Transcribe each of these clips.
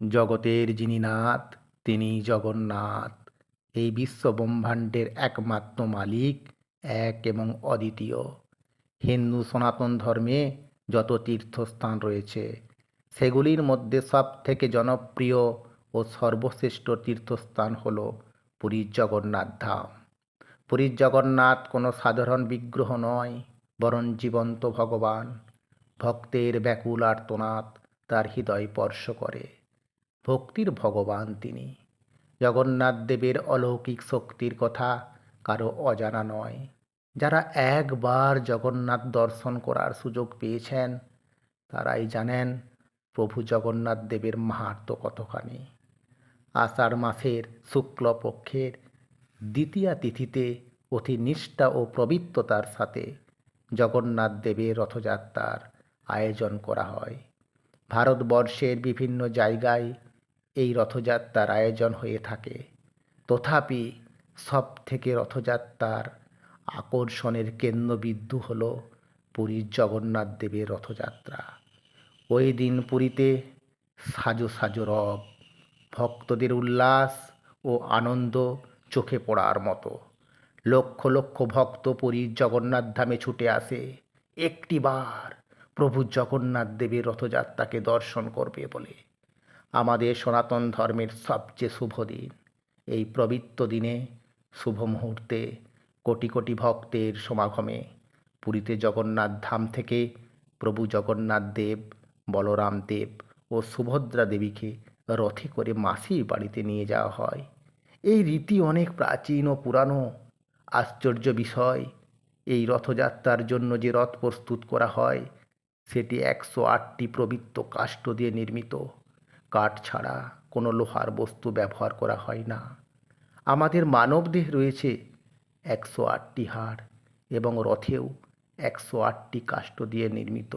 জগতের যিনি নাথ তিনিই জগন্নাথ। এই বিশ্বব্রহ্মাণ্ডের একমাত্র মালিক এক এবং অদ্বিতীয়। হিন্দু সনাতন ধর্মে যত তীর্থস্থান রয়েছে সেগুলির মধ্যে সবথেকে জনপ্রিয় ও সর্বশ্রেষ্ঠ তীর্থস্থান হল পুরীর জগন্নাথ ধাম। পুরীর জগন্নাথ কোনো সাধারণ বিগ্রহ নয়, বরং জীবন্ত ভগবান। ভক্তের ব্যাকুল আর্তনাদ তার হৃদয় স্পর্শ করে। ভক্তির ভগবান তিনি। জগন্নাথ দেবের অলৌকিক শক্তির কথা কারো অজানা নয়। যারা একবার জগন্নাথ দর্শন করার সুযোগ পেয়েছেন তারাই জানেন প্রভু জগন্নাথ দেবের মাহাত্ম্য কতখানি। আষাঢ় মাসের শুক্লপক্ষের দ্বিতীয়া তিথিতে অতি নিষ্ঠা ও পবিত্রতার সাথে জগন্নাথ দেবের রথযাত্রার আয়োজন করা হয়। ভারতবর্ষের বিভিন্ন জায়গায় এই রথযাত্রার আয়োজন হয়ে থাকে। তথাপি সব থেকে রথযাত্রার আকর্ষণের কেন্দ্রবিন্দু হল পুরীর জগন্নাথ দেবের রথযাত্রা। ওই দিন পুরীতে সাজো সাজো রব, ভক্তদের উল্লাস ও আনন্দ চোখে পড়ার মতো। লক্ষ লক্ষ ভক্ত পুরীর জগন্নাথ ধামে ছুটে আসে একটিবার প্রভু জগন্নাথ দেবের রথযাত্রাকে দর্শন করবে বলে। আমাদের সনাতন ধর্মের সবচেয়ে শুভ দিন। এই পবিত্র দিনে শুভ মুহূর্তে কোটি কোটি ভক্তের সমাগমে পুরীতে জগন্নাথ ধাম থেকে প্রভু জগন্নাথ দেব, বলরাম দেব ও সুভদ্রা দেবীকে রথে করে মাসির বাড়িতে নিয়ে যাওয়া হয়। এই রীতি অনেক প্রাচীন ও পুরানো। আশ্চর্য বিষয়, এই রথযাত্রার জন্য যে রথ প্রস্তুত করা হয় সেটি 108টি পবিত্র কাষ্ঠ দিয়ে নির্মিত। কাঠ ছাড়া কোনো লোহার বস্তু ব্যবহার করা হয় না। আমাদের মানবদেহ রয়েছে 108টি হাড় এবং রথেও 108টি কাষ্ঠ দিয়ে নির্মিত।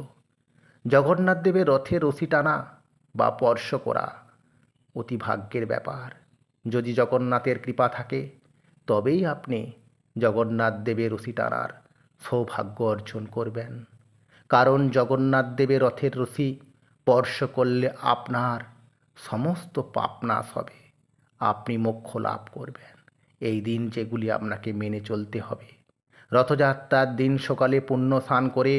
জগন্নাথ দেবের রথে রশি টানা বা স্পর্শ করা অতি ভাগ্যের ব্যাপার। যদি জগন্নাথের কৃপা থাকে তবেই আপনি জগন্নাথ দেবের রশি টানার সৌভাগ্য অর্জন করবেন। কারণ জগন্নাথ দেবের রথের রশি স্পর্শ করলে আপনার সমস্ত পাপ নাশ হবে, আপনি মোক্ষ লাভ করবেন। এই দিন যেগুলি আপনাকে মেনে চলতে হবে: রথযাত্রার দিন সকালে পুণ্য স্নান করে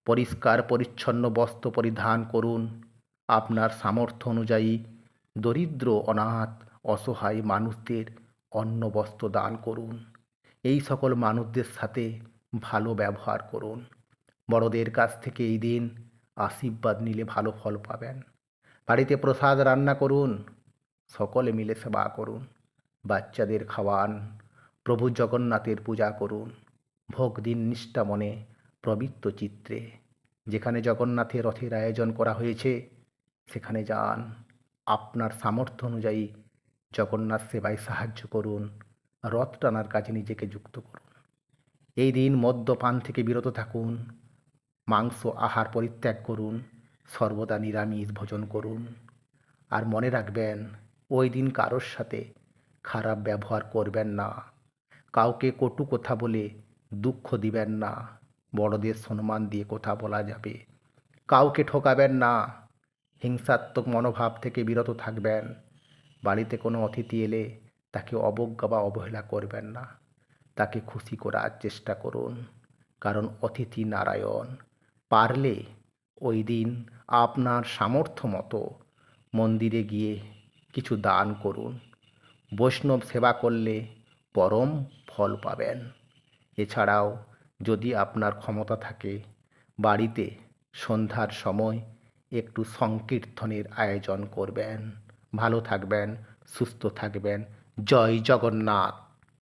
পরিষ্কার পরিচ্ছন্ন বস্ত্র পরিধান করুন। আপনার সামর্থ্য অনুযায়ী দরিদ্র, অনাথ, অসহায় মানুষদের অন্ন বস্ত্র দান করুন। এই সকল মানুষদের সাথে ভালো ব্যবহার করুন। বড়দের কাছ থেকে এই দিন আশীর্বাদ নিলে ভালো ফল পাবেন। বাড়িতে প্রসাদ রান্না করুন, সকলে মিলে সেবা করুন, বাচ্চাদের খাওয়ান, প্রভু জগন্নাথের পূজা করুন। ভোগ দিন নিষ্ঠা মনে, পবিত্র চিত্রে। যেখানে জগন্নাথের রথের আয়োজন করা হয়েছে সেখানে যান। আপনার সামর্থ্য অনুযায়ী জগন্নাথ সেবায় সাহায্য করুন, রথ টানার কাজে নিজেকে যুক্ত করুন। এই দিন মদ্যপান থেকে বিরত থাকুন, মাংস আহার পরিত্যাগ করুন, সর্বদা নিরামিষ ভোজন করুন। আর মনে রাখবেন, ওই দিন কারোর সাথে খারাপ ব্যবহার করবেন না, কাউকে কটু কথা বলে দুঃখ দিবেন না। বড়দের সম্মান দিয়ে কথা বলা যাবে, কাউকে ঠকাবেন না। হিংসাত্মক মনোভাব থেকে বিরত থাকবেন। বাড়িতে কোনো অতিথি এলে তাকে অবজ্ঞা বা অবহেলা করবেন না, তাকে খুশি করার চেষ্টা করুন, কারণ অতিথি নারায়ণ। পারলে ওই দিন আপনার সামর্থ্য মতো মন্দিরে গিয়ে কিছু দান করুন। বৈষ্ণব সেবা করলে পরম ফল পাবেন। এছাড়াও যদি আপনার ক্ষমতা থাকে বাড়িতে সন্ধ্যার সময় একটু সংকীর্তনের আয়োজন করবেন। ভালো থাকবেন, সুস্থ থাকবেন। জয় জগন্নাথ।